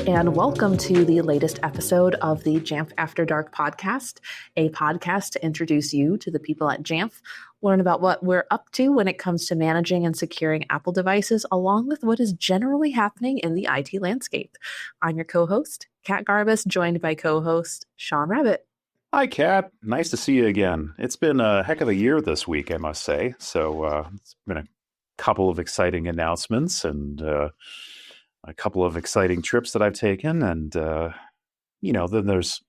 and welcome to the latest episode of the Jamf After Dark podcast, a podcast to introduce you to the people at Jamf, learn about what we're up to when it comes to managing and securing Apple devices, along with what is generally happening in the IT landscape. I'm your co-host, Kat Garbis, joined by co-host Sean Rabbitt. Hi, Kat. Nice to see you again. It's been a heck of a year this week, I must say. So it's been a couple of exciting announcements and a couple of exciting trips that I've taken. And, then there's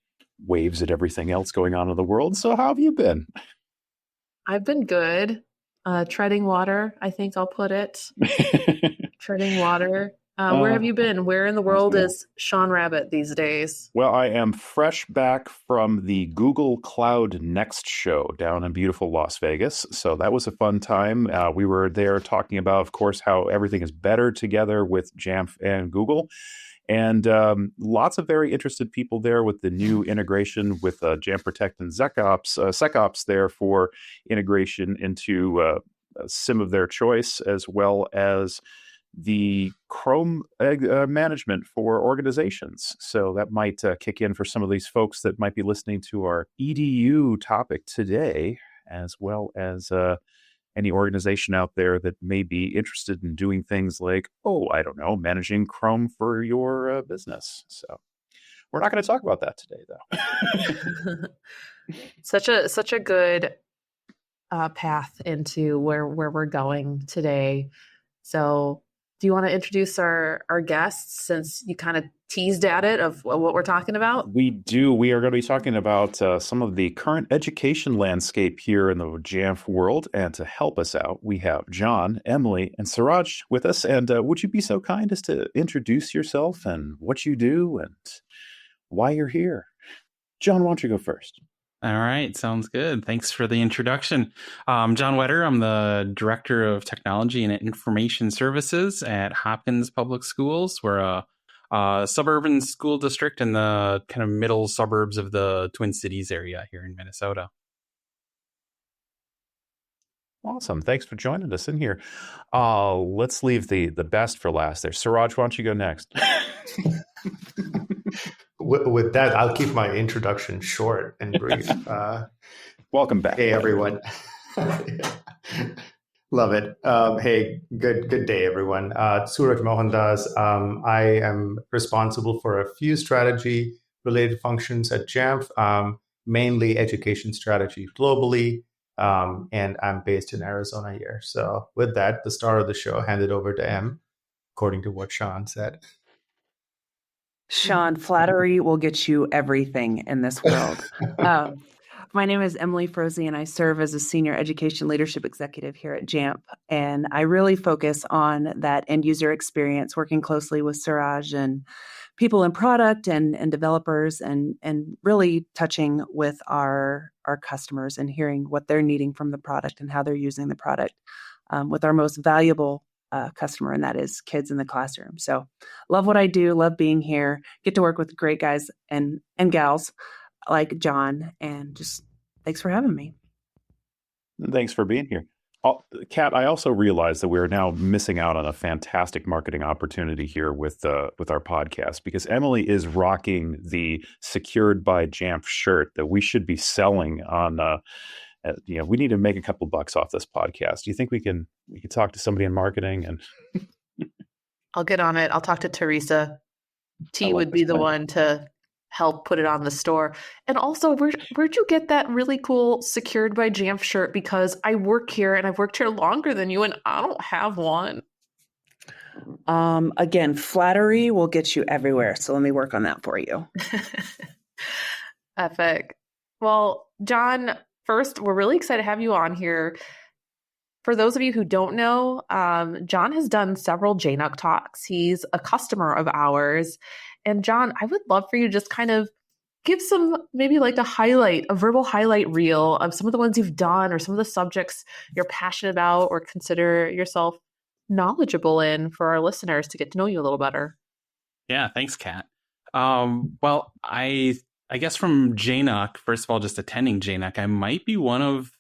waves and everything else going on in the world. So how have you been? I've been good. Treading water, I think I'll put it. Treading water. Where have you been? Where in the world is Sean Rabbitt these days? Well, I am fresh back from the Google Cloud Next show down in beautiful Las Vegas. So that was a fun time. We were there talking about, of course, how everything is better together with Jamf and Google. And lots of very interested people there with the new integration with Jamf Protect and SecOps there for integration into a SIM of their choice, as well as the Chrome management for organizations. So that might kick in for some of these folks that might be listening to our EDU topic today, as well as any organization out there that may be interested in doing things like, managing Chrome for your business. So we're not going to talk about that today, though. Such a good path into where we're going today. So do you want to introduce our guests, since you kind of teased at it of what we're talking about? We do. We are going to be talking about some of the current education landscape here in the Jamf world. And to help us out, we have John, Emily, and Suraj with us. And would you be so kind as to introduce yourself and what you do and why you're here? John, why don't you go first? All right. Sounds good. Thanks for the introduction. I'm John Wether. I'm the Director of Technology and Information Services at Hopkins Public Schools. We're a suburban school district in the kind of middle suburbs of the Twin Cities area here in Minnesota. Awesome. Thanks for joining us in here. Let's leave the best for last there. Suraj, why don't you go next? With that, I'll keep my introduction short and brief. Welcome back. Hey, everyone. Love it. Hey, good day, everyone. Suraj Mohandas. I am responsible for a few strategy-related functions at Jamf, mainly education strategy globally, and I'm based in Arizona here. So with that, the star of the show, hand it over to Em, according to what Sean said. Sean, flattery will get you everything in this world. My name is McRoberts-Froese, and I serve as a Senior Education Leadership Executive here at Jamf. And I really focus on that end user experience, working closely with Suraj and people in product and developers, and really touching with our customers and hearing what they're needing from the product and how they're using the product with our most valuable customer, and that is kids in the classroom. So love what I do, love being here, get to work with great guys and gals like John, and just thanks for having me. Thanks for being here. Kat, I also realize that we're now missing out on a fantastic marketing opportunity here with our podcast, because Emily is rocking the Secured by Jamf shirt that we should be selling on we need to make a couple bucks off this podcast. Do you think we can talk to somebody in marketing? And I'll get on it. I'll talk to Teresa. T would be the one to help put it on the store. And also, where'd you get that really cool Secured by Jamf shirt? Because I work here and I've worked here longer than you, and I don't have one. Again, flattery will get you everywhere. So let me work on that for you. Epic. Well, John, first, we're really excited to have you on here. For those of you who don't know, John has done several JNUC talks. He's a customer of ours. And John, I would love for you to just kind of give some, maybe like a verbal highlight reel of some of the ones you've done, or some of the subjects you're passionate about or consider yourself knowledgeable in, for our listeners to get to know you a little better. Yeah, thanks, Kat. Well, I guess from JNUC, first of all, just attending JNUC, I might be one of,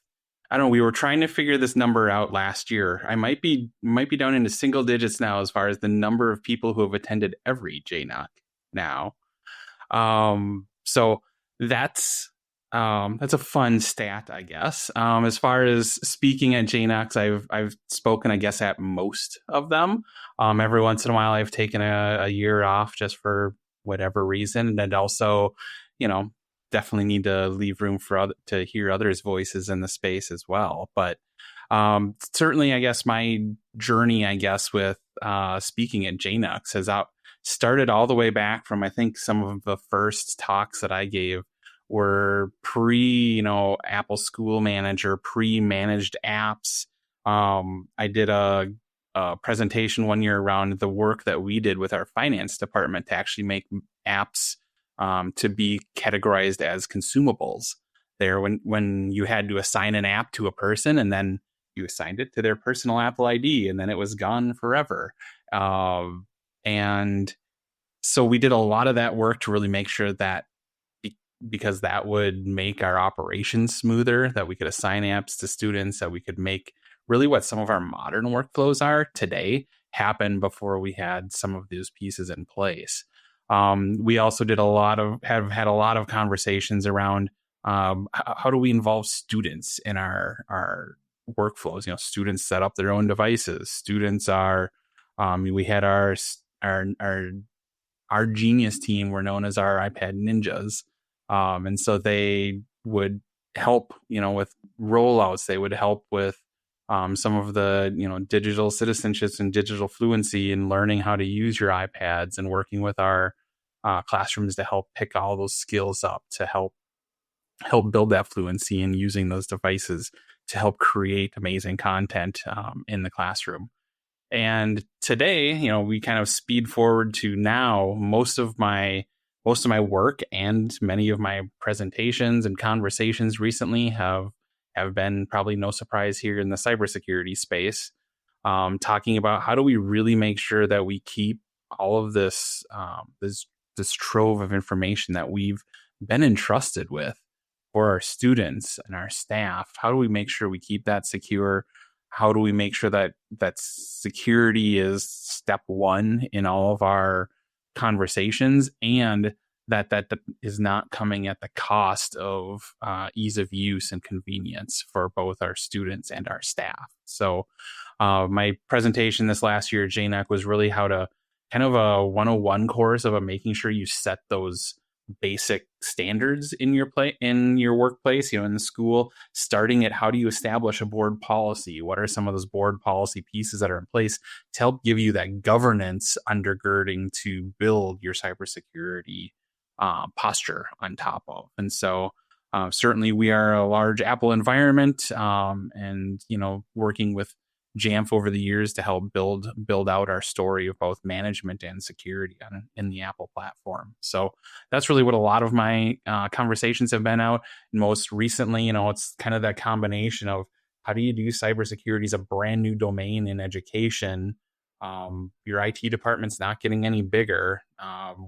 I don't know, we were trying to figure this number out last year. I might be down into single digits now as far as the number of people who have attended every JNUC. now. So that's a fun stat, I guess. As far as speaking at JNUCs, I've spoken, I guess, at most of them. Every once in a while, I've taken a year off just for whatever reason, and also, definitely need to leave room for to hear others' voices in the space as well. But certainly, I guess my journey, with speaking at JNUCs has started all the way back from, I think, some of the first talks that I gave were pre, Apple School Manager, pre-managed apps. I did a presentation one year around the work that we did with our finance department to actually make apps to be categorized as consumables. There, when you had to assign an app to a person, and then you assigned it to their personal Apple ID, and then it was gone forever. And so we did a lot of that work to really make sure that, because that would make our operations smoother, that we could assign apps to students, that we could make really what some of our modern workflows are today happen before we had some of those pieces in place. We also did have had a lot of conversations around how do we involve students in our workflows. Students set up their own devices. Students are we had our genius team were known as our iPad ninjas. And so they would help, with rollouts. They would help with some of the, digital citizenships and digital fluency and learning how to use your iPads, and working with our classrooms to help pick all those skills up, to help build that fluency in using those devices to help create amazing content in the classroom. And today, we kind of speed forward to now. Most of my work and many of my presentations and conversations recently have been, probably no surprise, here in the cybersecurity space, talking about how do we really make sure that we keep all of this this trove of information that we've been entrusted with for our students and our staff. How do we make sure we keep that secure? How do we make sure that security is step one in all of our conversations, and that is not coming at the cost of ease of use and convenience for both our students and our staff? So my presentation this last year at JNUC was really how to kind of a 101 course of making sure you set those basic standards in your workplace, in the school, starting at how do you establish a board policy? What are some of those board policy pieces that are in place to help give you that governance undergirding to build your cybersecurity posture on top of? And so certainly we are a large Apple environment, and working with Jamf over the years to help build out our story of both management and security in the Apple platform. So that's really what a lot of my conversations have been out. And most recently, it's kind of that combination of how do you do cybersecurity as a brand new domain in education. Your IT department's not getting any bigger.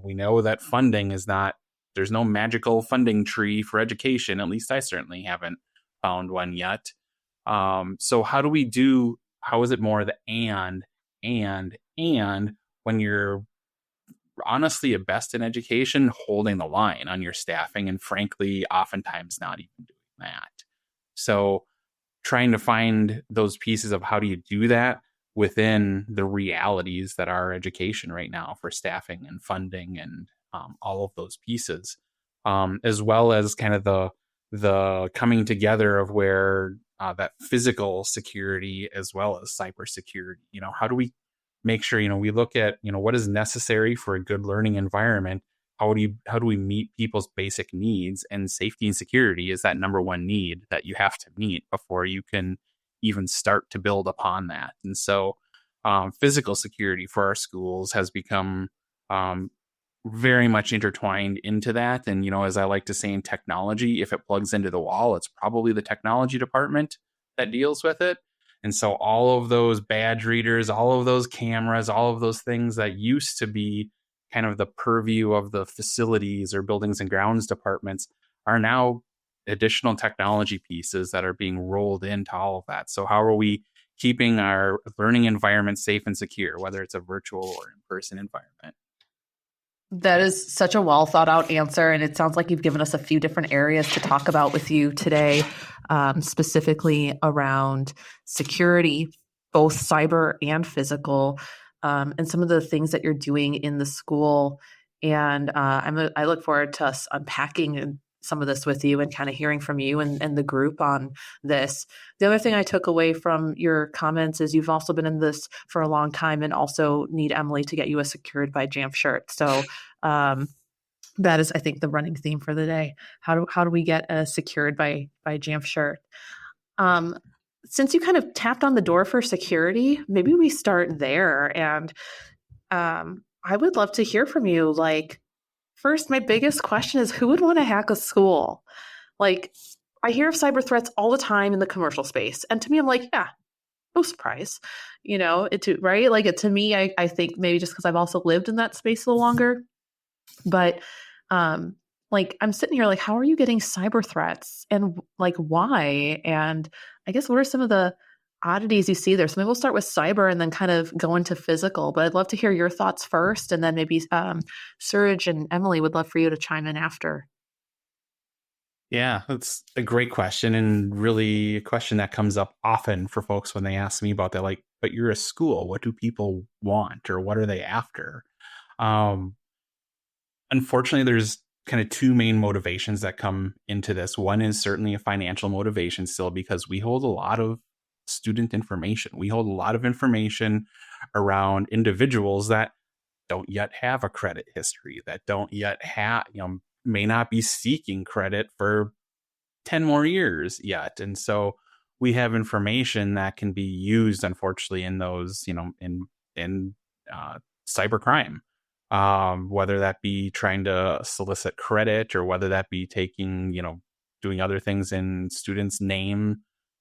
We know that funding there's no magical funding tree for education. At least I certainly haven't found one yet. So how is it more the and when you're honestly at best in education, holding the line on your staffing, and frankly, oftentimes not even doing that. So trying to find those pieces of how do you do that within the realities that are education right now for staffing and funding and all of those pieces, as well as kind of the coming together of where that physical security as well as cybersecurity. How do we make sure we look at what is necessary for a good learning environment? How do we meet people's basic needs? And safety and security is that number one need that you have to meet before you can even start to build upon that. And so physical security for our schools has become very much intertwined into that. And, as I like to say in technology, if it plugs into the wall, it's probably the technology department that deals with it. And so all of those badge readers, all of those cameras, all of those things that used to be kind of the purview of the facilities or buildings and grounds departments are now additional technology pieces that are being rolled into all of that. So how are we keeping our learning environment safe and secure, whether it's a virtual or in-person environment? That is such a well thought out answer. And it sounds like you've given us a few different areas to talk about with you today, specifically around security, both cyber and physical, and some of the things that you're doing in the school. And I look forward to us unpacking some of this with you and kind of hearing from you and the group on this. The other thing I took away from your comments is you've also been in this for a long time and also need Emily to get you a Secured by Jamf shirt. So that is, I think, the running theme for the day. How do we get a Secured by Jamf shirt? Since you kind of tapped on the door for security, maybe we start there. And I would love to hear from you. Like, first, my biggest question is, who would want to hack a school? Like, I hear of cyber threats all the time in the commercial space. And to me, I'm like, yeah, no surprise. Right? Like, to me, I think maybe just because I've also lived in that space a little longer. But like, I'm sitting here like, how are you getting cyber threats? And like, why? And I guess what are some of the oddities you see there? So maybe we'll start with cyber and then kind of go into physical, but I'd love to hear your thoughts first. And then maybe Suraj and Emily would love for you to chime in after. Yeah, that's a great question, and really a question that comes up often for folks when they ask me about that. Like, but you're a school. What do people want, or what are they after? Unfortunately, there's kind of two main motivations that come into this. One is certainly a financial motivation still, because we hold a lot of student information. We hold a lot of information around individuals that don't yet have a credit history, that don't yet have, may not be seeking credit for 10 more years yet. And so we have information that can be used, unfortunately, in those, in cybercrime, whether that be trying to solicit credit, or whether that be taking, doing other things in students' name.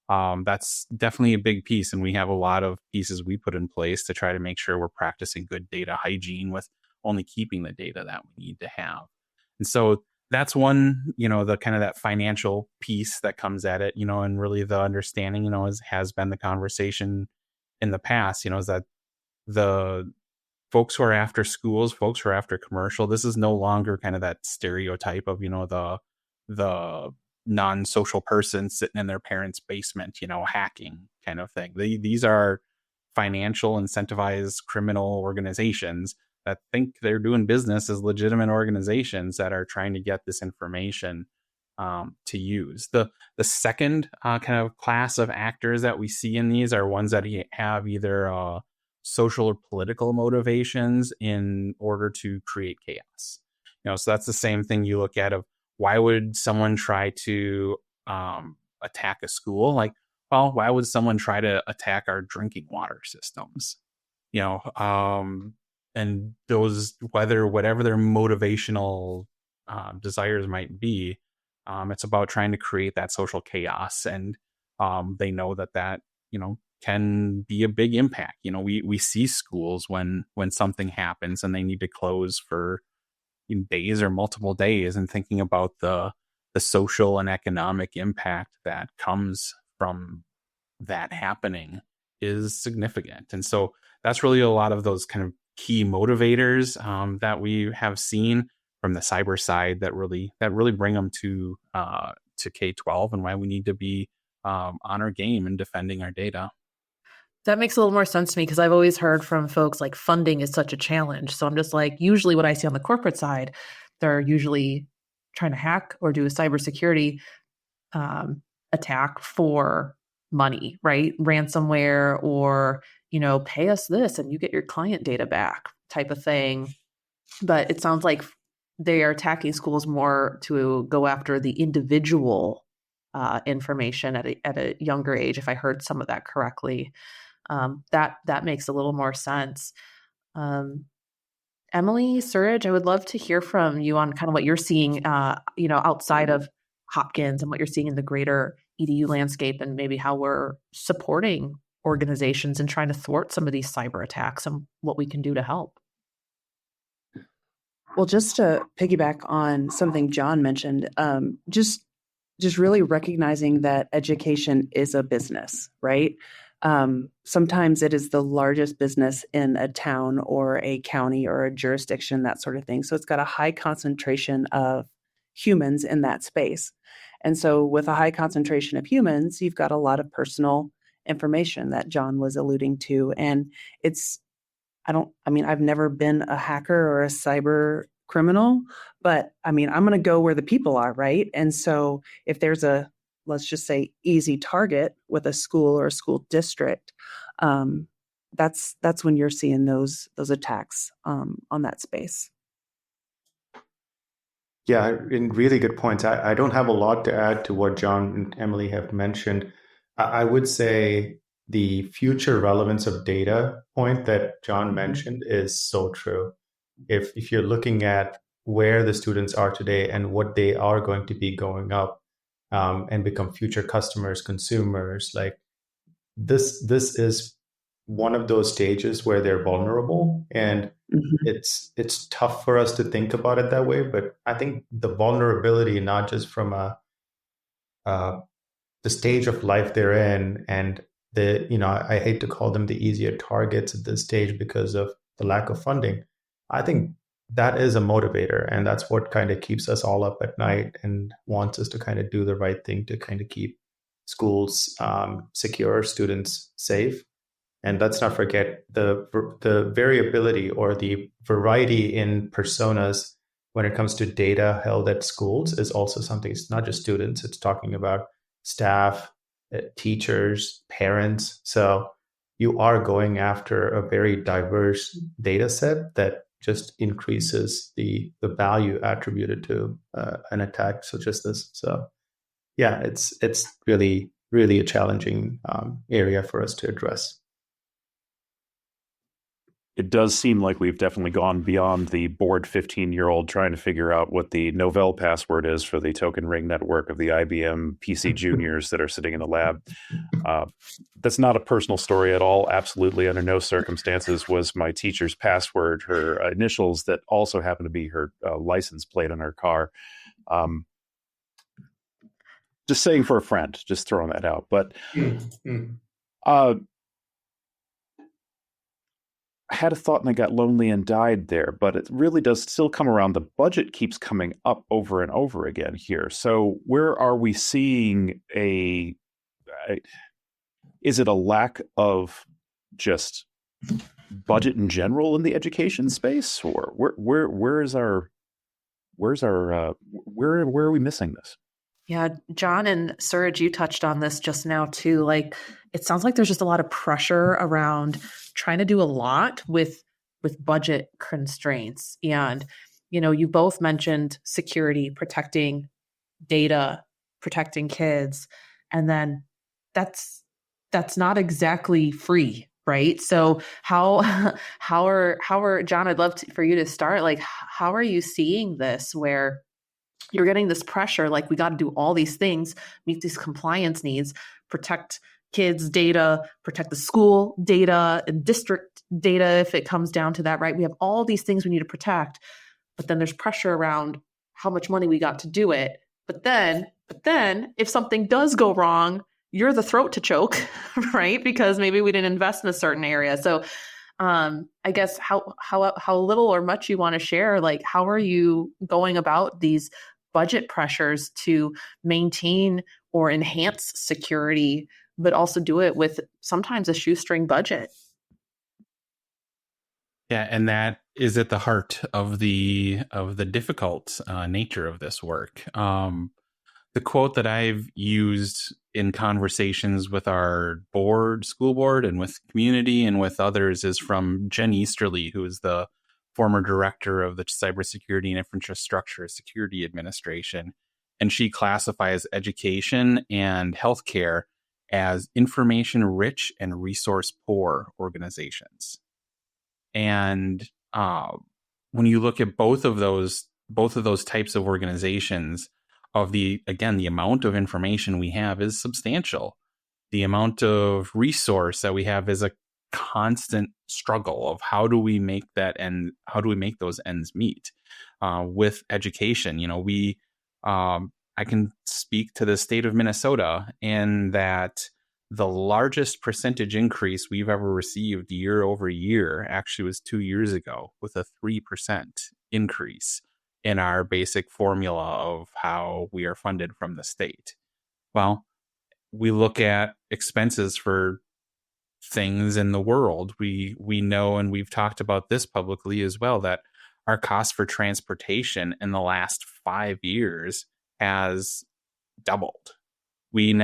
That's definitely a big piece. And we have a lot of pieces we put in place to try to make sure we're practicing good data hygiene with only keeping the data that we need to have. And so that's one, the kind of that financial piece that comes at it, and really the understanding, has been the conversation in the past, is that the folks who are after schools, folks who are after commercial, this is no longer kind of that stereotype of, the non-social person sitting in their parents' basement, hacking kind of thing. These are financial incentivized criminal organizations that think they're doing business as legitimate organizations that are trying to get this information to use. The second kind of class of actors that we see in these are ones that have either social or political motivations in order to create chaos. So that's the same thing you look at of, why would someone try to attack a school? Like, well, why would someone try to attack our drinking water systems? And those, whatever their motivational desires might be, it's about trying to create that social chaos. And they know that can be a big impact. We see schools when something happens and they need to close for days or multiple days, and thinking about the social and economic impact that comes from that happening is significant. And so that's really a lot of those kind of key motivators that we have seen from the cyber side that really bring them to K-12, and why we need to be on our game and defending our data. That makes a little more sense to me, because I've always heard from folks like funding is such a challenge. So I'm just like, usually what I see on the corporate side, they're usually trying to hack or do a cybersecurity attack for money, right? Ransomware, or, pay us this and you get your client data back type of thing. But it sounds like they are attacking schools more to go after the individual information at a younger age, if I heard some of that correctly. That makes a little more sense. Emily, Suraj, I would love to hear from you on kind of what you're seeing, outside of Hopkins, and what you're seeing in the greater EDU landscape, and maybe how we're supporting organizations and trying to thwart some of these cyber attacks, and what we can do to help. Well, just to piggyback on something John mentioned, just really recognizing that education is a business, right? Sometimes it is the largest business in a town or a county or a jurisdiction, that sort of thing. So it's got a high concentration of humans in that space. And so with a high concentration of humans, you've got a lot of personal information that John was alluding to. And I've never been a hacker or a cyber criminal, but I'm going to go where the people are, right? And so if there's a, let's just say, easy target with a school or a school district, that's when you're seeing those attacks on that space. Yeah, in really good points. I don't have a lot to add to what John and Emily have mentioned. I would say the future relevance of data point that John mentioned is so true. If you're looking at where the students are today and what they are going to be going up and become future customers, consumers, like this is one of those stages where they're vulnerable, and it's tough for us to think about it that way. But I think the vulnerability, not just from the stage of life they're in, and I hate to call them the easier targets at this stage because of the lack of funding. I think that is a motivator, and that's what kind of keeps us all up at night and wants us to kind of do the right thing to kind of keep schools secure, students safe. And let's not forget the variability or the variety in personas when it comes to data held at schools is also something. It's not just students, it's talking about staff, teachers, parents. So you are going after a very diverse data set that just increases the value attributed to an attack such as this. So yeah, it's really, really a challenging area for us to address. It does seem like we've definitely gone beyond the bored 15-year-old trying to figure out what the Novell password is for the token ring network of the IBM PC juniors that are sitting in the lab. That's not a personal story at all. Absolutely, under no circumstances was my teacher's password her initials that also happened to be her license plate on her car. Just saying for a friend, just throwing that out. But I had a thought and I got lonely and died there, but it really does still come around. The budget keeps coming up over and over again here. So where are we seeing is it a lack of just budget in general in the education space, or where are we missing this? Yeah, John and Suraj, you touched on this just now too. Like, it sounds like there's just a lot of pressure around trying to do a lot with budget constraints. And, you both mentioned security, protecting data, protecting kids, and then that's not exactly free, right? So how are John, I'd love for you to start. Like, how are you seeing this where you're getting this pressure, like we got to do all these things, meet these compliance needs, protect kids' data, protect the school data and district data if it comes down to that, right? We have all these things we need to protect, but then there's pressure around how much money we got to do it. But then if something does go wrong, you're the throat to choke, right? Because maybe we didn't invest in a certain area. So I guess how little or much you want to share, like how are you going about these budget pressures to maintain or enhance security, but also do it with sometimes a shoestring budget? Yeah, and that is at the heart of the difficult nature of this work. The quote that I've used in conversations with our school board, and with community and with others is from Jen Easterly, who is the former director of the Cybersecurity and Infrastructure Security Administration. And she classifies education and healthcare as information rich and resource poor organizations. And when you look at both of those types of organizations, the amount of information we have is substantial. The amount of resource that we have is a constant struggle of how do we make those ends meet. With education, I can speak to the state of Minnesota in that the largest percentage increase we've ever received year over year actually was 2 years ago, with a 3% increase in our basic formula of how we are funded from the state. Well, we look at expenses for things in the world. We know, and we've talked about this publicly as well, that our cost for transportation in the last 5 years has doubled. We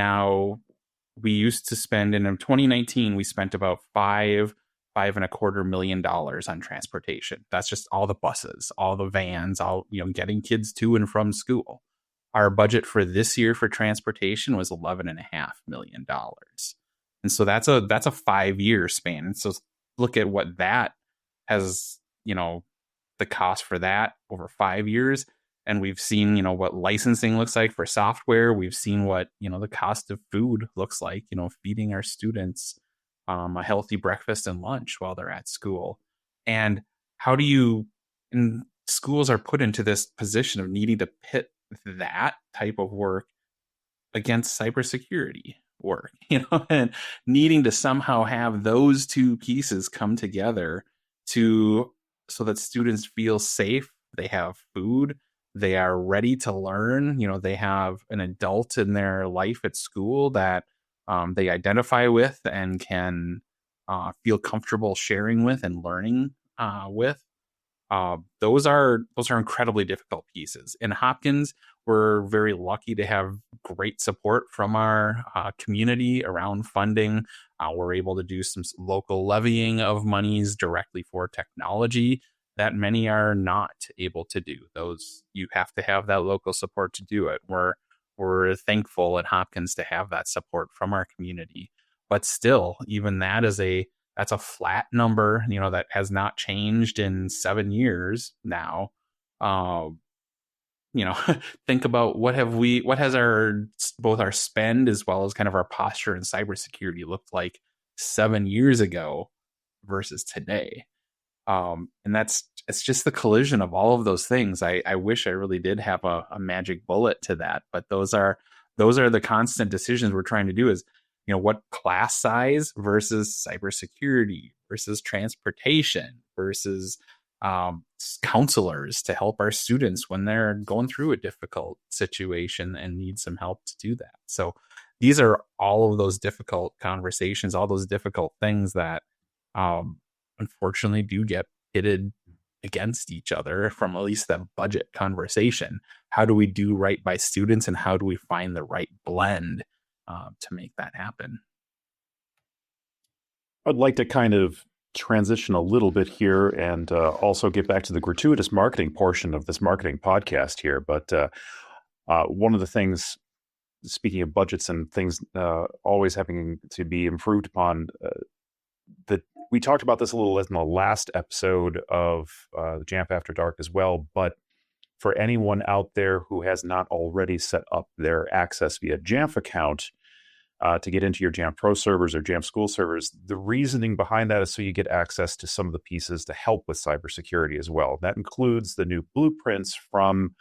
used to spend, in 2019, we spent about $5.25 million on transportation. That's just all the buses, all the vans, all, getting kids to and from school. Our budget for this year for transportation was $11.5 million. And so that's a 5-year span. And so look at what that has, the cost for that over 5 years. And we've seen, what licensing looks like for software. We've seen what, the cost of food looks like, feeding our students a healthy breakfast and lunch while they're at school. And and schools are put into this position of needing to pit that type of work against cybersecurity work, and needing to somehow have those two pieces come together so that students feel safe, they have food, they are ready to learn, they have an adult in their life at school that they identify with and can feel comfortable sharing with and learning with. Those are incredibly difficult pieces. In Hopkins, we're very lucky to have great support from our community around funding. We're able to do some local levying of monies directly for technology that many are not able to do. Those, you have to have that local support to do it. We're thankful at Hopkins to have that support from our community. But still, even that's a flat number, that has not changed in 7 years now. Think about what has both our spend as well as kind of our posture in cybersecurity looked like 7 years ago versus today. And it's just the collision of all of those things. I wish I really did have a magic bullet to that, but those are the constant decisions we're trying to do is, what class size versus cybersecurity versus transportation versus counselors to help our students when they're going through a difficult situation and need some help to do that. So these are all of those difficult conversations, all those difficult things that unfortunately do get pitted against each other from at least that budget conversation. How do we do right by students, and how do we find the right blend to make that happen? I'd like to kind of transition a little bit here and also get back to the gratuitous marketing portion of this marketing podcast here. But one of the things, speaking of budgets and things always having to be improved upon, that we talked about this a little in the last episode of Jamf After Dark as well. But for anyone out there who has not already set up their access via Jamf account to get into your Jamf Pro servers or Jamf School servers, the reasoning behind that is so you get access to some of the pieces to help with cybersecurity as well. That includes the new blueprints from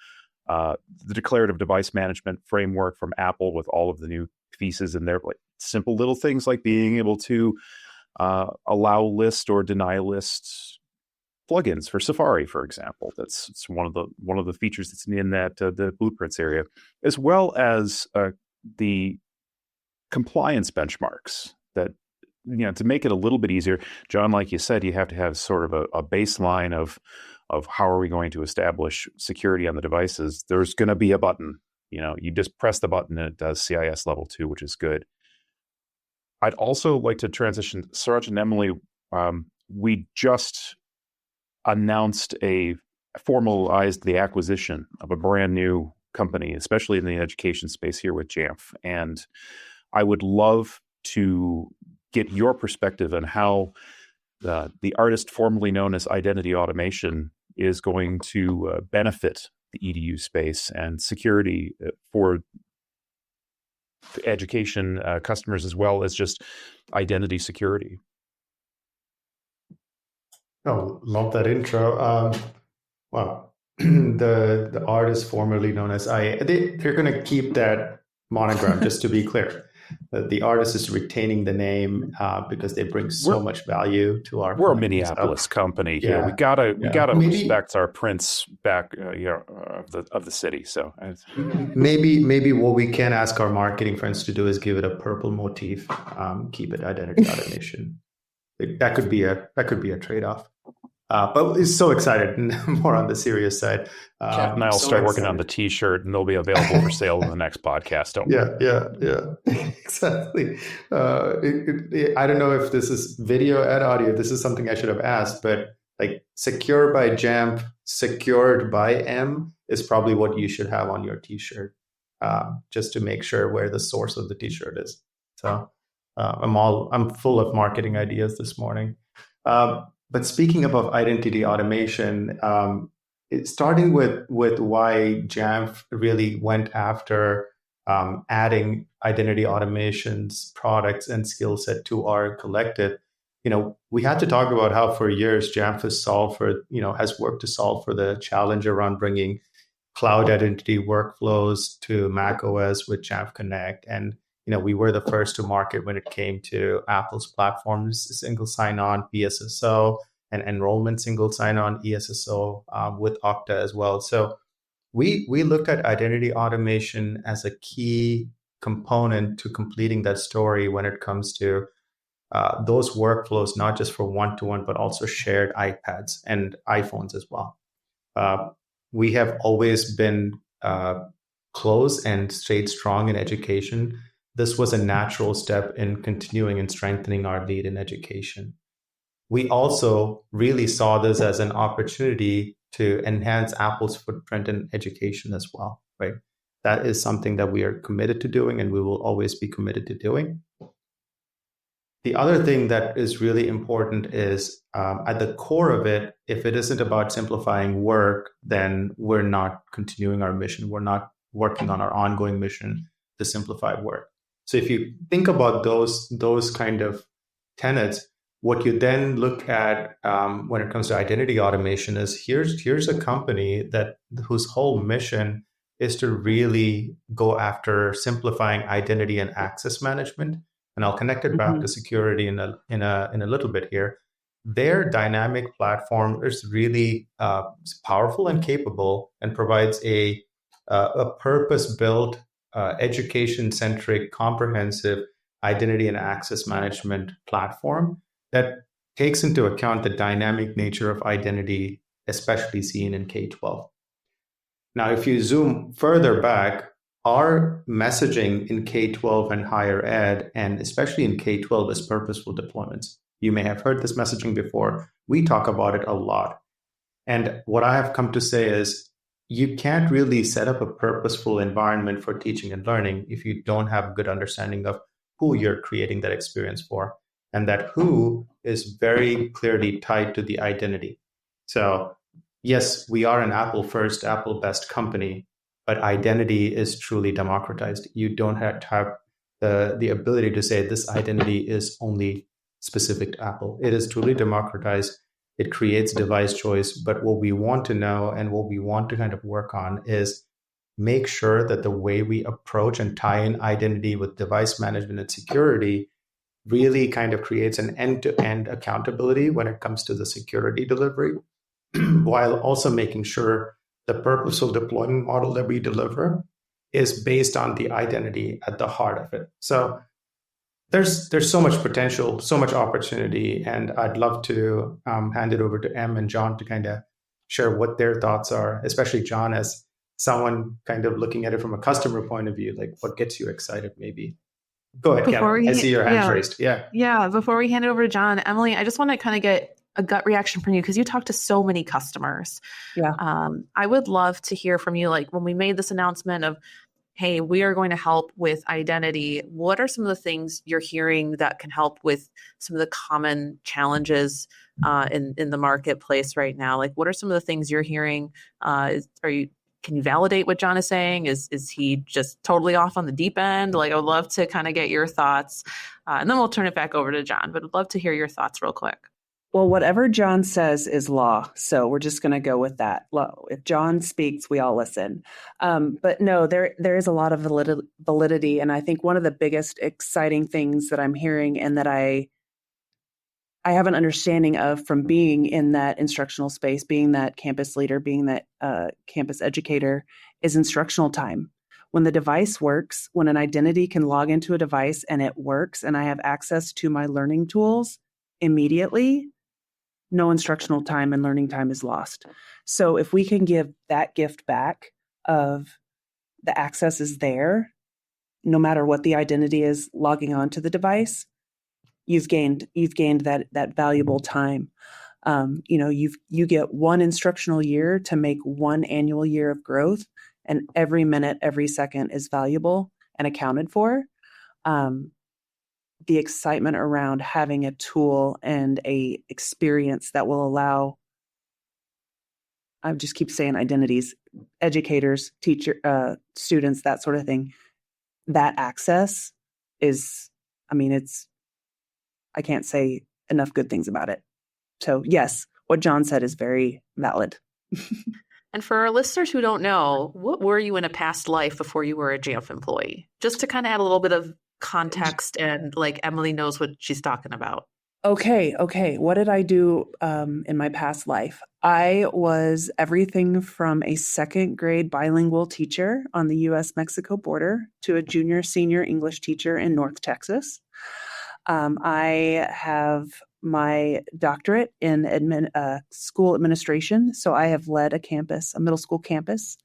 the declarative device management framework from Apple, with all of the new pieces in there, like simple little things like being able to allow list or deny list plugins for Safari, for example. It's one of the features that's in that the blueprints area, as well as the compliance benchmarks that, to make it a little bit easier. John, like you said, you have to have sort of a baseline of how are we going to establish security on the devices. There's going to be a button, you just press the button and it does CIS level 2, which is good. I'd also like to transition, Suraj and Emily, we just formalized the acquisition of a brand new company, especially in the education space here with Jamf. And I would love to get your perspective on how the artist formerly known as Identity Automation is going to benefit the EDU space and security for education customers, as well as just identity security. Oh, love that intro. Wow. The artist formerly known as they're going to keep that monogram, just to be clear. The artist is retaining the name because they bring so much value to our. We're a Minneapolis company here. We gotta respect our prince back of the city. So maybe what we can ask our marketing friends to do is give it a purple motif, keep it identity automation. That could be a trade-off. But it's so excited, more on the serious side. Jeff and I will start working on the T-shirt, and they'll be available for sale in the next podcast. Exactly. I don't know if this is video and audio. This is something I should have asked, but like secure by Jamf, secured by M is probably what you should have on your T-shirt, just to make sure where the source of the T-shirt is. So I'm full of marketing ideas this morning. But speaking about identity automation, starting with why Jamf really went after adding identity automations, products, and skill set to our collective, we had to talk about how for years Jamf has worked to solve for the challenge around bringing cloud identity workflows to Mac OS with Jamf Connect. And we were the first to market when it came to Apple's platforms, single sign-on, PSSO, and enrollment single sign-on, ESSO with Okta as well. So we looked at identity automation as a key component to completing that story when it comes to those workflows, not just for one-to-one, but also shared iPads and iPhones as well. We have always been close and stayed strong in education. This was a natural step in continuing and strengthening our lead in education. We also really saw this as an opportunity to enhance Apple's footprint in education as well, right? That is something that we are committed to doing, and we will always be committed to doing. The other thing that is really important is at the core of it, if it isn't about simplifying work, then we're not continuing our mission. We're not working on our ongoing mission to simplify work. So if you think about those kind of tenets, what you then look at when it comes to identity automation is here's a company whose whole mission is to really go after simplifying identity and access management. And I'll connect it back to security in a little bit here. Their dynamic platform is really powerful and capable, and provides a purpose-built, education-centric, comprehensive identity and access management platform that takes into account the dynamic nature of identity, especially seen in K-12. Now, if you zoom further back, our messaging in K-12 and higher ed, and especially in K-12, is purposeful deployments. You may have heard this messaging before. We talk about it a lot. And what I have come to say is, you can't really set up a purposeful environment for teaching and learning if you don't have a good understanding of who you're creating that experience for. And that who is very clearly tied to the identity. So yes, we are an Apple first, Apple best company, but identity is truly democratized. You don't have to have the ability to say this identity is only specific to Apple. It is truly democratized. It creates device choice. But what we want to know and what we want to kind of work on is make sure that the way we approach and tie in identity with device management and security really kind of creates an end-to-end accountability when it comes to the security delivery, while also making sure the purposeful deployment model that we deliver is based on the identity at the heart of it. So there's so much potential, so much opportunity, and I'd love to hand it over to Em and John to kind of share what their thoughts are, especially John as someone kind of looking at it from a customer point of view, like what gets you excited maybe. Go ahead, Kevin. I see your hands raised. Yeah. Before we hand it over to John, Emily, I just want to kind of get a gut reaction from you because you talk to so many customers. Yeah. I would love to hear from you, like when we made this announcement of, hey, we are going to help with identity. What are some of the things you're hearing that can help with some of the common challenges in the marketplace right now? Like, what are some of the things you're hearing? Can you validate what John is saying? Is he just totally off on the deep end? Like, I would love to kind of get your thoughts, and then we'll turn it back over to John. But I'd love to hear your thoughts real quick. Well, whatever John says is law, so we're just going to go with that. If John speaks, we all listen. But no, there is a lot of validity, and I think one of the biggest exciting things that I'm hearing and that I have an understanding of from being in that instructional space, being that campus leader, being that campus educator, is instructional time. When the device works, when an identity can log into a device and it works, and I have access to my learning tools immediately, no instructional time and learning time is lost. So if we can give that gift back of the access is there, no matter what the identity is logging onto the device, you've gained that valuable time. You get one instructional year to make one annual year of growth, and every minute, every second is valuable and accounted for. The excitement around having a tool and a experience that will allow, I just keep saying identities, educators, teacher, students, that sort of thing, that access is, I can't say enough good things about it. So yes, what John said is very valid. And for our listeners who don't know, what were you in a past life before you were a Jamf employee? Just to kind of add a little bit of context, and like Emily knows what she's talking about. Okay. What did I do in my past life? I was everything from a second grade bilingual teacher on the U.S.-Mexico border to a junior senior English teacher in North Texas. I have my doctorate in school administration, so I have led a middle school campus.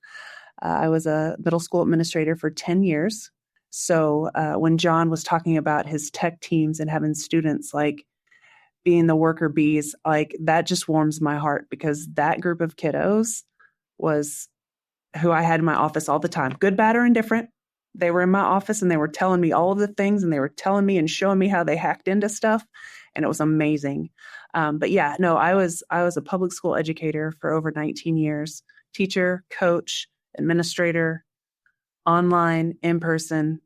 I was a middle school administrator for 10 years. So when John was talking about his tech teams and having students like being the worker bees, like that just warms my heart, because that group of kiddos was who I had in my office all the time, good, bad, or indifferent. They were in my office and they were telling me all of the things, and they were telling me and showing me how they hacked into stuff. And it was amazing. But yeah, no, I was a public school educator for over 19 years, teacher, coach, administrator, online, in person,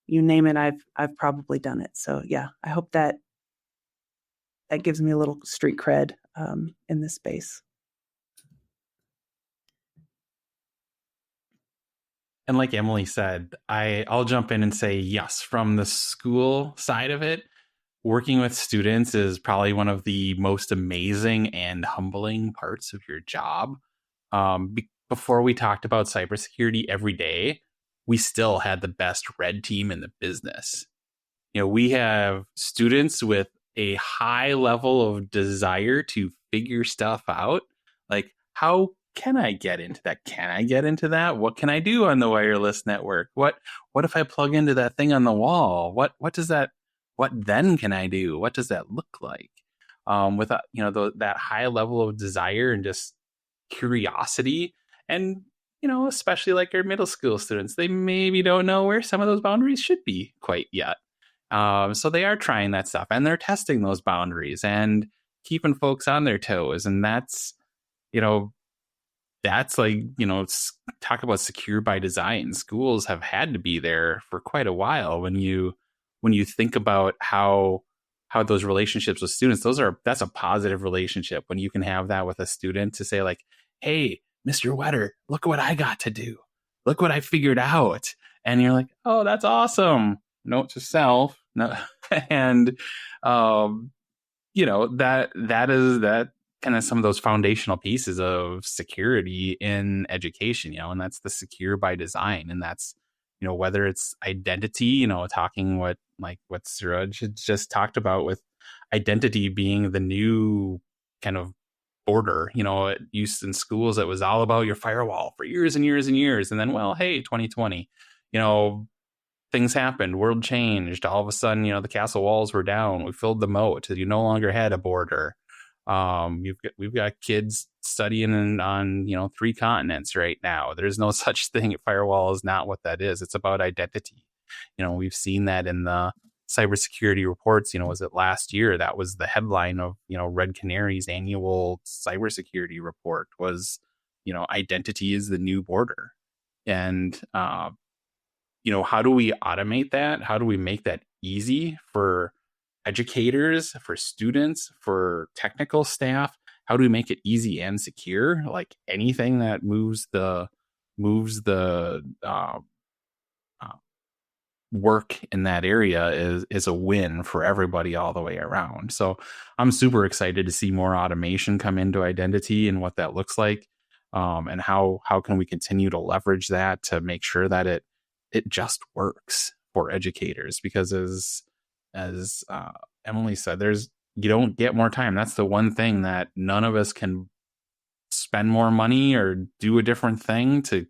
you name it. I've probably done it. So yeah, I hope that gives me a little street cred in this space. And like Emily said, I'll jump in and say yes, from the school side of it, working with students is probably one of the most amazing and humbling parts of your job. Before we talked about cybersecurity every day, we still had the best red team in the business. We have students with a high level of desire to figure stuff out. Like, how can I get into that? Can I get into that? What can I do on the wireless network? What if I plug into that thing on the wall? What then can I do? What does that look like? With that high level of desire and just curiosity, and especially like our middle school students, they maybe don't know where some of those boundaries should be quite yet. So they are trying that stuff, and they're testing those boundaries and keeping folks on their toes. And that's like, talk about secure by design. Schools have had to be there for quite a while. When you think about how those relationships with students, that's a positive relationship when you can have that with a student to say like, hey, Mr. Wether, look what I got to do. Look what I figured out. And you're like, oh, that's awesome. Note to self. No. And, that kind of some of those foundational pieces of security in education, and that's the secure by design. And that's, whether it's identity, talking what Suraj had just talked about, with identity being the new kind of border, it used in schools, it was all about your firewall for years and years and years. And then, well, hey, 2020, things happened, world changed. All of a sudden, the castle walls were down. We filled the moat. You no longer had a border. We've got kids studying on 3 continents right now. There's no such thing. Firewall is not what that is. It's about identity. We've seen that in the cybersecurity reports. Was it last year? That was the headline of Red Canary's annual cybersecurity report was, identity is the new border. And how do we automate that? How do we make that easy for educators, for students, for technical staff? How do we make it easy and secure? Like anything that moves the work in that area is a win for everybody all the way around. So I'm super excited to see more automation come into identity and what that looks like, and how can we continue to leverage that to make sure that it just works for educators. Because as Emily said, you don't get more time. That's the one thing that none of us can spend more money or do a different thing to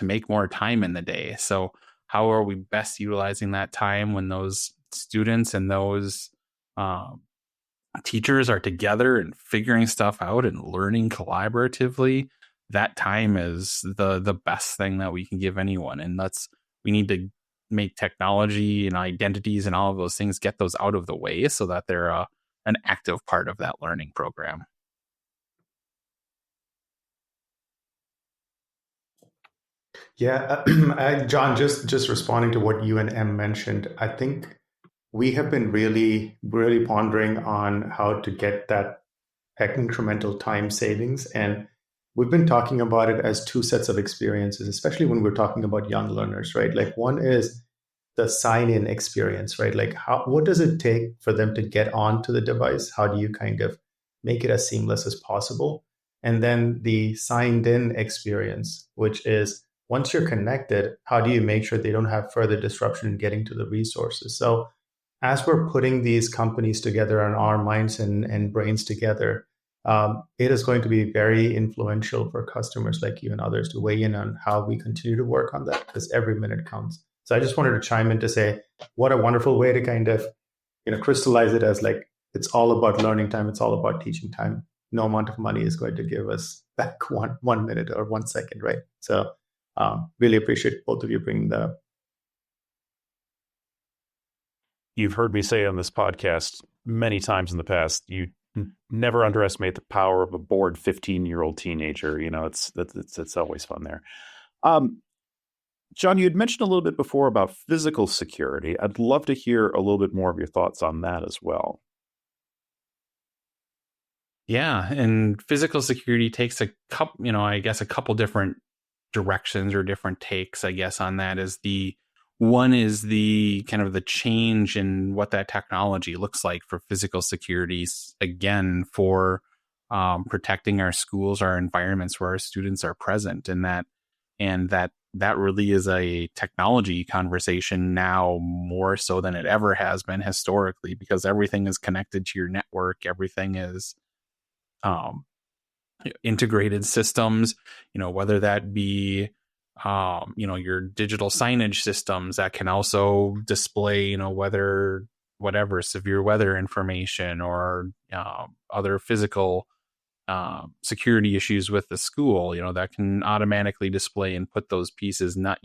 make more time in the day. So how are we best utilizing that time when those students and those teachers are together and figuring stuff out and learning collaboratively? That time is the best thing that we can give anyone. And we need to make technology and identities and all of those things, get those out of the way so that they're an active part of that learning program. Yeah, John, just responding to what you and Em mentioned, I think we have been really, really pondering on how to get that incremental time savings. And we've been talking about it as two sets of experiences, especially when we're talking about young learners, right? Like one is the sign-in experience, right? Like what does it take for them to get onto the device? How do you kind of make it as seamless as possible? And then the signed-in experience, which is once you're connected, how do you make sure they don't have further disruption in getting to the resources? So as we're putting these companies together and our minds and brains together, it is going to be very influential for customers like you and others to weigh in on how we continue to work on that, because every minute counts. So I just wanted to chime in to say, what a wonderful way to kind of, crystallize it as like, it's all about learning time. It's all about teaching time. No amount of money is going to give us back one minute or 1 second, right? So really appreciate both of you bringing that up. You've heard me say on this podcast many times in the past, you never underestimate the power of a bored 15-year-old teenager. It's always fun there. John, you had mentioned a little bit before about physical security. I'd love to hear a little bit more of your thoughts on that as well. Yeah, and physical security takes a couple different directions or different takes, I guess, on that. One is the kind of the change in what that technology looks like for physical security, again, for protecting our schools, our environments where our students are present, and that really is a technology conversation now more so than it ever has been historically, because everything is connected to your network. Everything is integrated systems, whether that be your digital signage systems that can also display, severe weather information or other physical security issues with the school, that can automatically display and put those pieces, not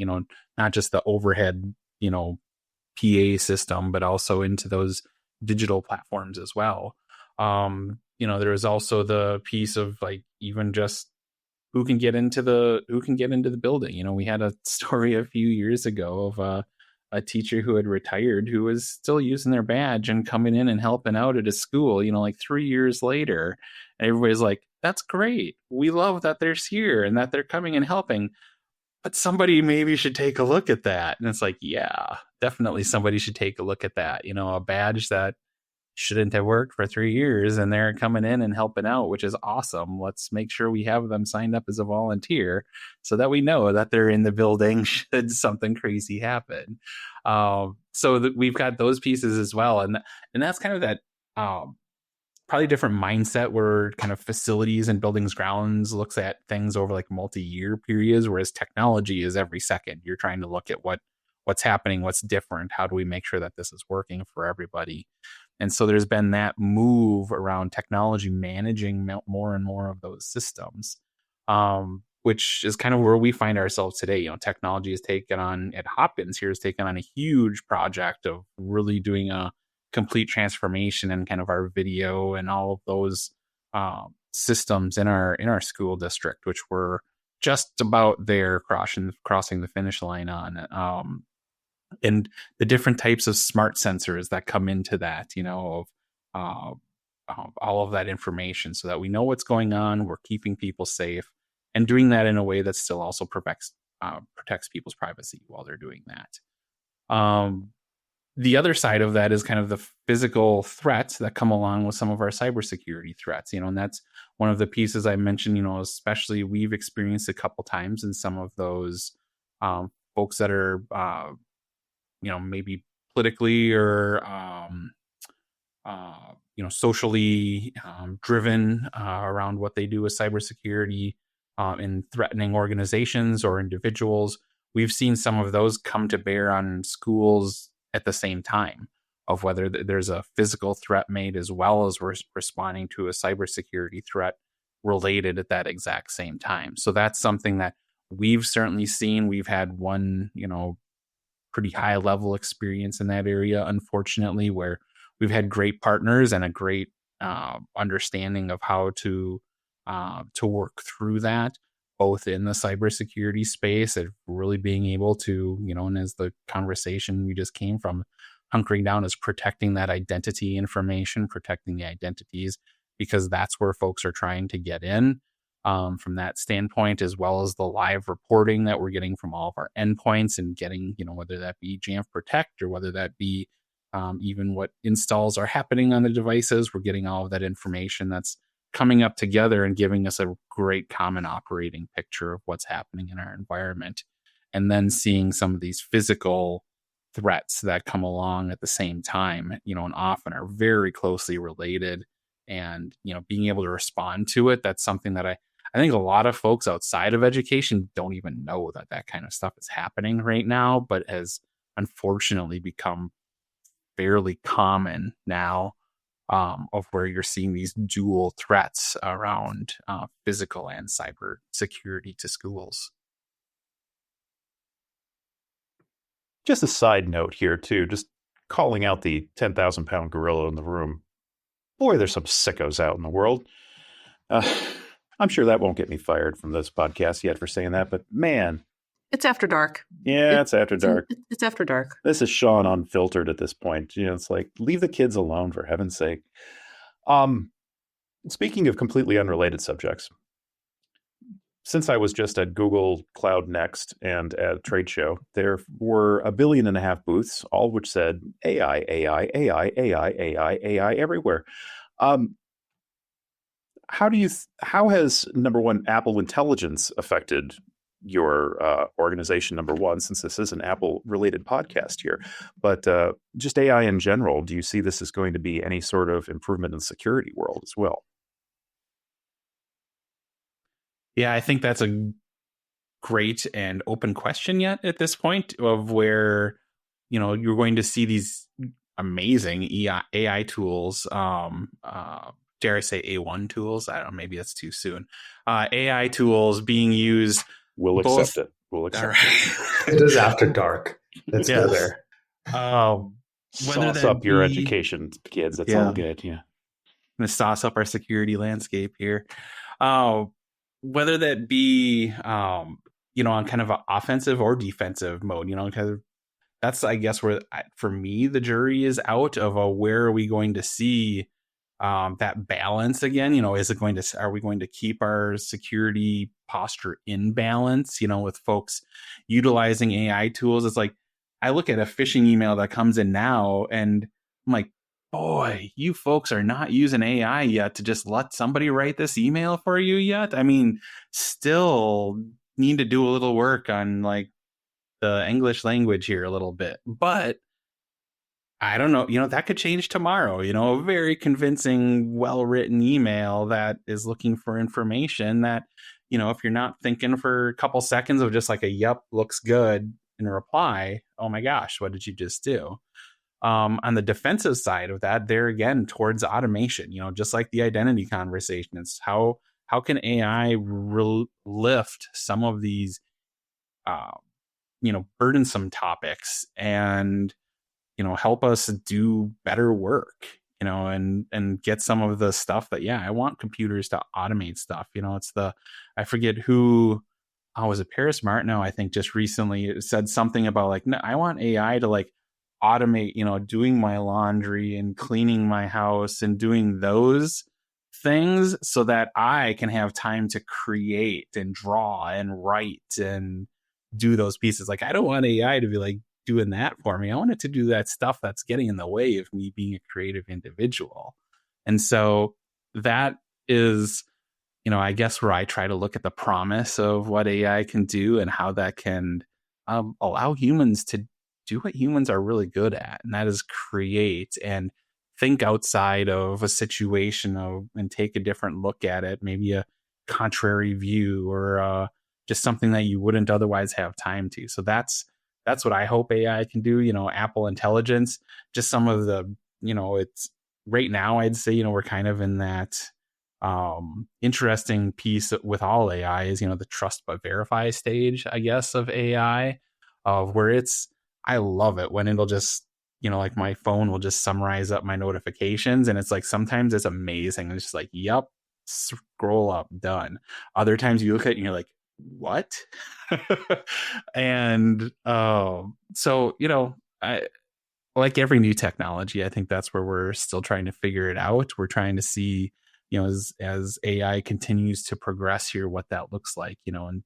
just the overhead, PA system, but also into those digital platforms as well. There is also the piece of like even just who can get into the building. We had a story a few years ago of a teacher who had retired who was still using their badge and coming in and helping out at a school, like 3 years later. And everybody's like, that's great. We love that they're here and that they're coming and helping. But somebody maybe should take a look at that. And it's like, yeah, definitely somebody should take a look at that. A badge that shouldn't have worked for 3 years and they're coming in and helping out, which is awesome. Let's make sure we have them signed up as a volunteer so that we know that they're in the building should something crazy happen. So that we've got those pieces as well. And that's kind of that probably different mindset where kind of facilities and buildings grounds looks at things over like multi-year periods, whereas technology is every second. You're trying to look at what's happening, what's different, how do we make sure that this is working for everybody. And so there's been that move around technology managing more and more of those systems, which is kind of where we find ourselves today. Technology has taken on, at Hopkins here, has taken on a huge project of really doing a complete transformation in kind of our video and all of those systems in our school district, which we're just about there crossing the finish line on. and the different types of smart sensors that come into that, of all of that information, so that we know what's going on, we're keeping people safe, and doing that in a way that still also protects people's privacy while they're doing that. The other side of that is kind of the physical threats that come along with some of our cybersecurity threats, and that's one of the pieces I mentioned, especially we've experienced a couple times in some of those folks that are, maybe politically or, socially driven around what they do with cybersecurity in threatening organizations or individuals. We've seen some of those come to bear on schools at the same time, of whether there's a physical threat made as well as we're responding to a cybersecurity threat related at that exact same time. So that's something that we've certainly seen. We've had one, pretty high level experience in that area, unfortunately, where we've had great partners and a great understanding of how to work through that, both in the cybersecurity space and really being able to, and as the conversation we just came from, hunkering down is protecting that identity information, protecting the identities, because that's where folks are trying to get in from that standpoint, as well as the live reporting that we're getting from all of our endpoints and getting, whether that be Jamf Protect or whether that be even what installs are happening on the devices. We're getting all of that information that's coming up together and giving us a great common operating picture of what's happening in our environment. And then seeing some of these physical threats that come along at the same time, and often are very closely related, and, being able to respond to it. That's something that I think a lot of folks outside of education don't even know that kind of stuff is happening right now, but has unfortunately become fairly common now, of where you're seeing these dual threats around physical and cyber security to schools. Just a side note here, too, just calling out the 10,000-pound gorilla in the room. Boy, there's some sickos out in the world. I'm sure that won't get me fired from this podcast yet for saying that, but man. It's after dark. Yeah, it's after dark. It's after dark. This is Sean Unfiltered at this point. It's like, leave the kids alone, for heaven's sake. Speaking of completely unrelated subjects, since I was just at Google Cloud Next and at a trade show, there were 1.5 billion booths, all which said AI, AI, AI, AI, AI, AI everywhere. How has, number one, Apple Intelligence affected your organization, number one, since this is an Apple-related podcast here, but just AI in general, do you see this as going to be any sort of improvement in the security world as well? Yeah, I think that's a great and open question yet at this point, of where, you're going to see these amazing AI tools, dare I say A1 tools? I don't know, maybe that's too soon. AI tools being used. We'll accept it. We'll accept it. It is after dark. Let's go there. Sauce up your education, kids. That's all good. Yeah. Going to sauce up our security landscape here. Whether that be, on kind of an offensive or defensive mode, because that's, I guess, where, for me, the jury is out of where are we going to see that balance again? Are we going to keep our security posture in balance, with folks utilizing AI tools? It's like, I look at a phishing email that comes in now and I'm like, boy, you folks are not using AI yet to just let somebody write this email for you yet. I mean, still need to do a little work on like the English language here a little bit, but I don't know, that could change tomorrow, a very convincing, well-written email that is looking for information that, if you're not thinking for a couple seconds of just like a, yep, looks good in a reply, oh my gosh, what did you just do? On the defensive side of that, there again, towards automation, just like the identity conversation, it's how can AI lift some of these, burdensome topics and, help us do better work, and get some of the stuff that, I want computers to automate stuff. It's I forget who was it Paris Martineau? I think just recently said something about like, no, I want AI to like automate, doing my laundry and cleaning my house and doing those things so that I can have time to create and draw and write and do those pieces. Like, I don't want AI to be like doing that for me. I want it to do that stuff that's getting in the way of me being a creative individual. And so that is, I guess where I try to look at the promise of what AI can do and how that can allow humans to do what humans are really good at, and that is create and think outside of a situation and take a different look at it, maybe a contrary view or just something that you wouldn't otherwise have time to. So that's what I hope AI can do. Apple Intelligence, just some of the, it's right now, I'd say, we're kind of in that interesting piece with all AI is, the trust but verify stage, I guess, of AI, of where I love it when it'll just, like my phone will just summarize up my notifications. And it's like, sometimes it's amazing. It's just like, yep, scroll up, done. Other times you look at it and you're like, what? And so, I like every new technology, I think that's where we're still trying to figure it out. We're trying to see, as AI continues to progress here, what that looks like, and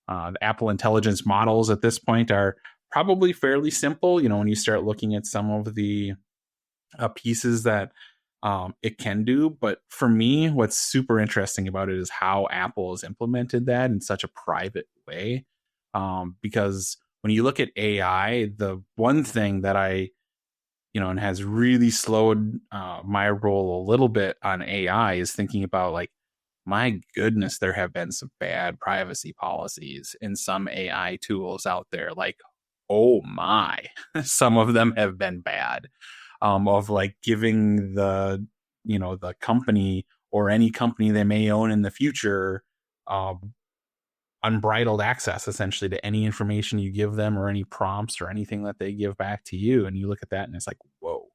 the Apple Intelligence models at this point are probably fairly simple. When you start looking at some of the pieces that it can do. But for me, what's super interesting about it is how Apple has implemented that in such a private way. Because when you look at AI, the one thing that and has really slowed my role a little bit on AI is thinking about like, my goodness, there have been some bad privacy policies in some AI tools out there. Like, oh my, some of them have been bad, of like giving the company or any company they may own in the future, unbridled access essentially to any information you give them or any prompts or anything that they give back to you. And you look at that and it's like, whoa.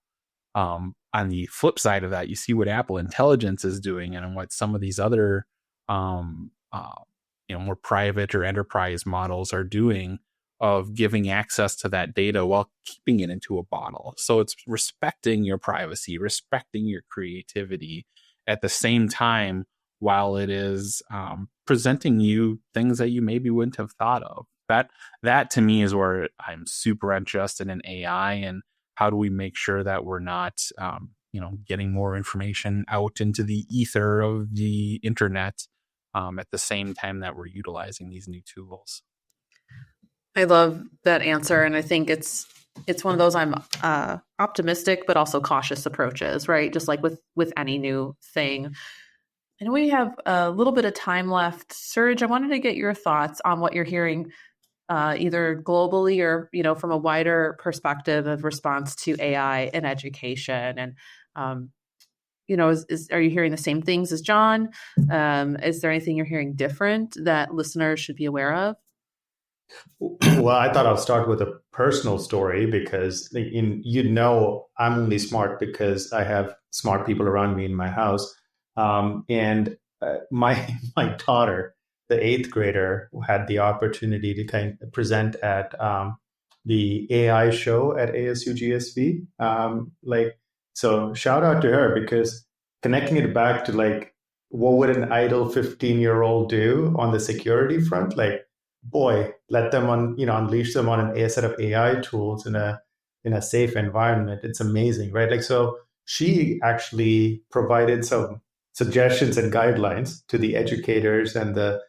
On the flip side of that, you see what Apple Intelligence is doing and what some of these other, more private or enterprise models are doing, of giving access to that data while keeping it into a bottle. So it's respecting your privacy, respecting your creativity at the same time, while it is presenting you things that you maybe wouldn't have thought of. That to me is where I'm super interested in AI, and how do we make sure that we're not, getting more information out into the ether of the internet at the same time that we're utilizing these new tools. I love that answer. And I think it's one of those I'm optimistic, but also cautious approaches, right? Just like with any new thing. And we have a little bit of time left. Suraj, I wanted to get your thoughts on what you're hearing either globally or, from a wider perspective of response to AI in education. And, are you hearing the same things as John? Is there anything you're hearing different that listeners should be aware of? Well, I thought I'll start with a personal story because, I'm only smart because I have smart people around me in my house. And my daughter, the 8th grader, had the opportunity to kind of present at the AI show at ASU GSV. So shout out to her, because connecting it back to like, what would an idle 15-year-old do on the security front? Like, boy, let them unleash them on a set of AI tools in a safe environment. It's amazing, right? Like, so she actually provided some suggestions and guidelines to the educators and the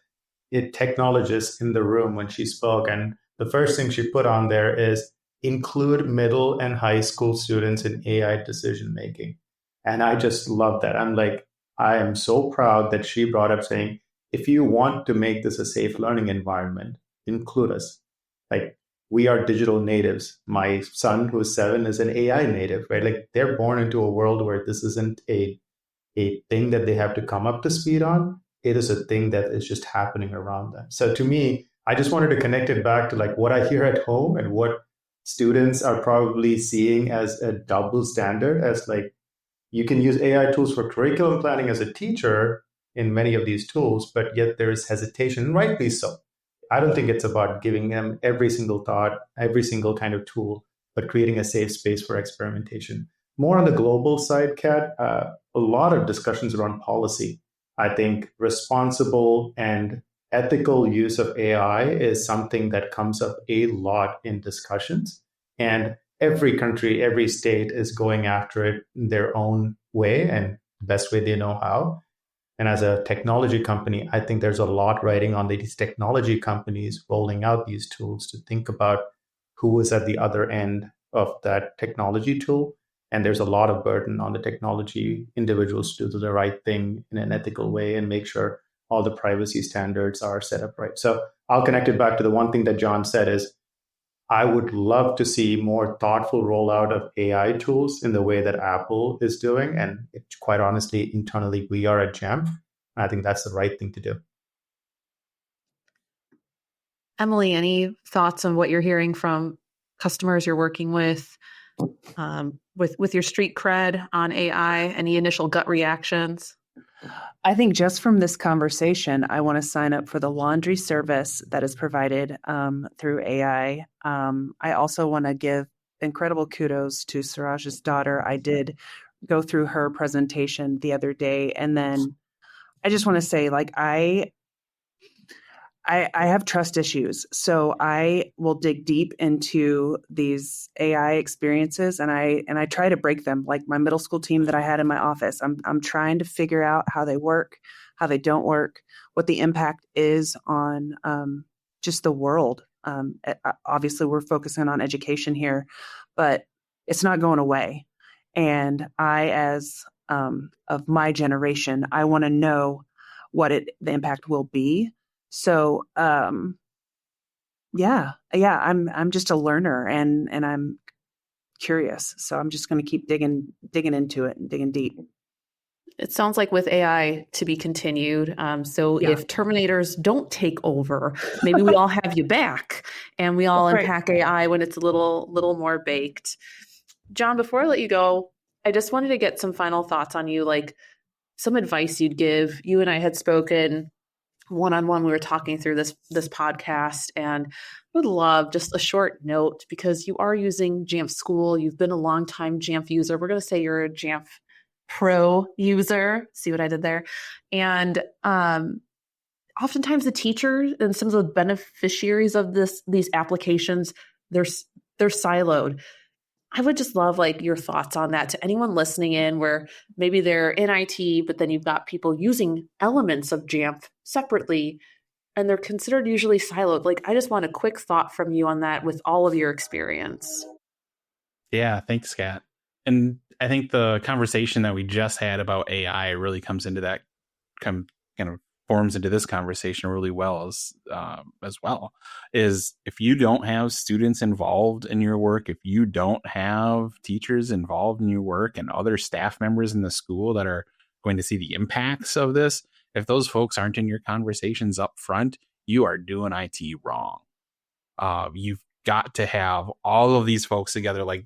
technologists in the room when she spoke. And the first thing she put on there is include middle and high school students in AI decision making. And I just love that. I'm like, I am so proud that she brought up saying, if you want to make this a safe learning environment, include us. Like, we are digital natives. My son, who's 7, is an AI native, right? Like, they're born into a world where this isn't a thing that they have to come up to speed on. It is a thing that is just happening around them. So to me, I just wanted to connect it back to like what I hear at home and what students are probably seeing as a double standard, as like, you can use AI tools for curriculum planning as a teacher in many of these tools, but yet there is hesitation, and rightly so. I don't think it's about giving them every single thought, every single kind of tool, but creating a safe space for experimentation. More on the global side, Kat, a lot of discussions around policy. I think responsible and ethical use of AI is something that comes up a lot in discussions. And every country, every state is going after it in their own way and the best way they know how. And as a technology company, I think there's a lot riding on these technology companies rolling out these tools to think about who is at the other end of that technology tool. And there's a lot of burden on the technology individuals to do the right thing in an ethical way and make sure all the privacy standards are set up right. So I'll connect it back to the one thing that John said is I would love to see more thoughtful rollout of AI tools in the way that Apple is doing. And quite honestly, internally, we are at Jamf. I think that's the right thing to do. Emily, any thoughts on what you're hearing from customers you're working with your street cred on AI? Any initial gut reactions? I think just from this conversation, I want to sign up for the laundry service that is provided through AI. I also want to give incredible kudos to Suraj's daughter. I did go through her presentation the other day, and then I just want to say, like, I have trust issues, so I will dig deep into these AI experiences, and I try to break them. Like my middle school team that I had in my office, I'm trying to figure out how they work, how they don't work, what the impact is on just the world. Obviously, we're focusing on education here, but it's not going away. And I, as of my generation, I want to know what the impact will be. So, I'm just a learner and I'm curious. So I'm just going to keep digging into it and digging deep. It sounds like with AI to be continued. If Terminators don't take over, maybe we all have you back and we all unpack AI when it's a little more baked. John, before I let you go, I just wanted to get some final thoughts on you, like some advice you'd give. You and I had spoken one-on-one. We were talking through this podcast, and would love just a short note because you are using Jamf School. You've been a long-time Jamf user. We're going to say you're a Jamf Pro user. See what I did there? And oftentimes the teachers and some of the beneficiaries of these applications, they're siloed. I would just love like your thoughts on that to anyone listening in where maybe they're in IT, but then you've got people using elements of Jamf separately and they're considered usually siloed. Like, I just want a quick thought from you on that with all of your experience. Yeah, thanks, Kat. And I think the conversation that we just had about AI really comes into that kind of forms into this conversation really well as well, is if you don't have students involved in your work, if you don't have teachers involved in your work and other staff members in the school that are going to see the impacts of this, if those folks aren't in your conversations up front, you are doing IT wrong. You've got to have all of these folks together. Like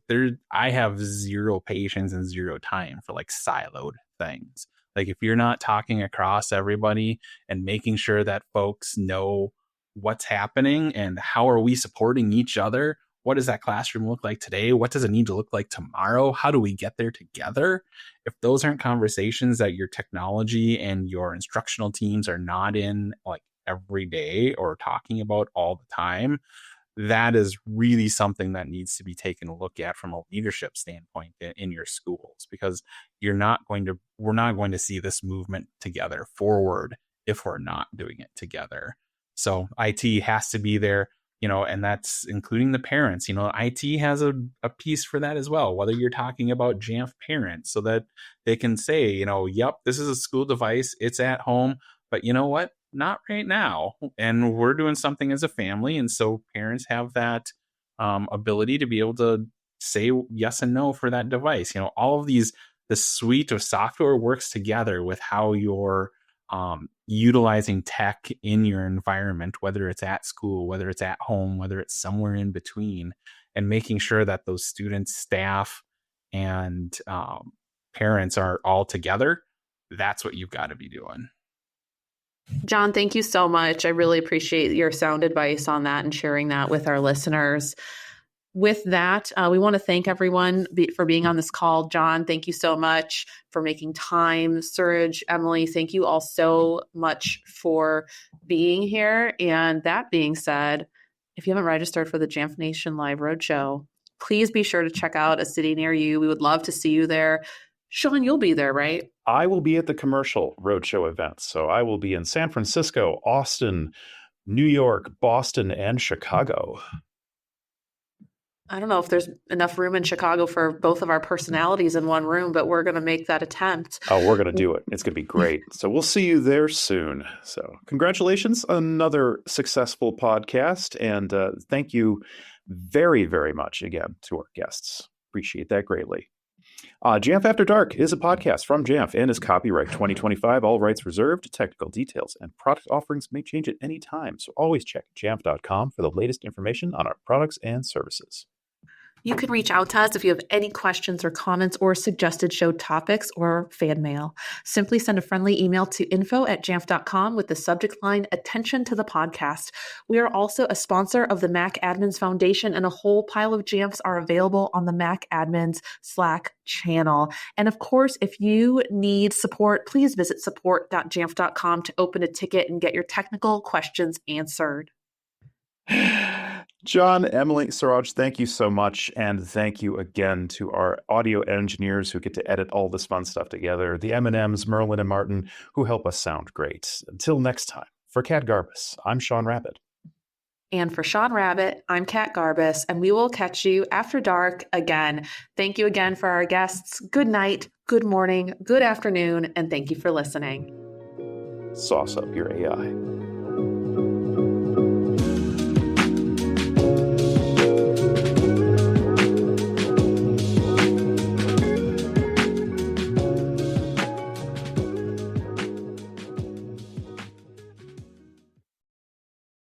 I have zero patience and zero time for like siloed things. Like if you're not talking across everybody and making sure that folks know what's happening and how are we supporting each other, what does that classroom look like today? What does it need to look like tomorrow? How do we get there together? If those aren't conversations that your technology and your instructional teams are not in like every day or talking about all the time, that is really something that needs to be taken a look at from a leadership standpoint in your schools, because we're not going to see this movement together forward if we're not doing it together. So IT has to be there, and that's including the parents. IT has a piece for that as well, whether you're talking about Jamf parents, so that they can say, yep, this is a school device, it's at home, but you know what? Not right now. And we're doing something as a family. And so parents have that ability to be able to say yes and no for that device. All of the suite of software works together with how you're utilizing tech in your environment, whether it's at school, whether it's at home, whether it's somewhere in between, and making sure that those students, staff, and parents are all together. That's what you've got to be doing. John, thank you so much. I really appreciate your sound advice on that and sharing that with our listeners. With that, we want to thank everyone for being on this call. John, thank you so much for making time. Suraj, Emily, thank you all so much for being here. And that being said, if you haven't registered for the Jamf Nation Live Roadshow, please be sure to check out a city near you. We would love to see you there. Sean, you'll be there, right? I will be at the commercial roadshow events. So I will be in San Francisco, Austin, New York, Boston, and Chicago. I don't know if there's enough room in Chicago for both of our personalities in one room, but we're going to make that attempt. Oh, we're going to do it. It's going to be great. So we'll see you there soon. So congratulations, another successful podcast. And thank you very, very much again to our guests. Appreciate that greatly. Jamf After Dark is a podcast from Jamf and is copyright 2025, all rights reserved. Technical details and product offerings may change at any time, so always check jamf.com for the latest information on our products and services. You can reach out to us if you have any questions or comments or suggested show topics or fan mail. Simply send a friendly email to info@jamf.com with the subject line, attention to the podcast. We are also a sponsor of the Mac Admins Foundation, and a whole pile of Jamfs are available on the Mac Admins Slack channel. And of course, if you need support, please visit support.jamf.com to open a ticket and get your technical questions answered. John, Emily, Suraj, thank you so much. And thank you again to our audio engineers who get to edit all this fun stuff together, the M&Ms, Merlin and Martin, who help us sound great. Until next time, for Kat Garbis, I'm Sean Rabbitt. And for Sean Rabbitt, I'm Kat Garbis, and we will catch you after dark again. Thank you again for our guests. Good night, good morning, good afternoon, and thank you for listening. Sauce up your AI.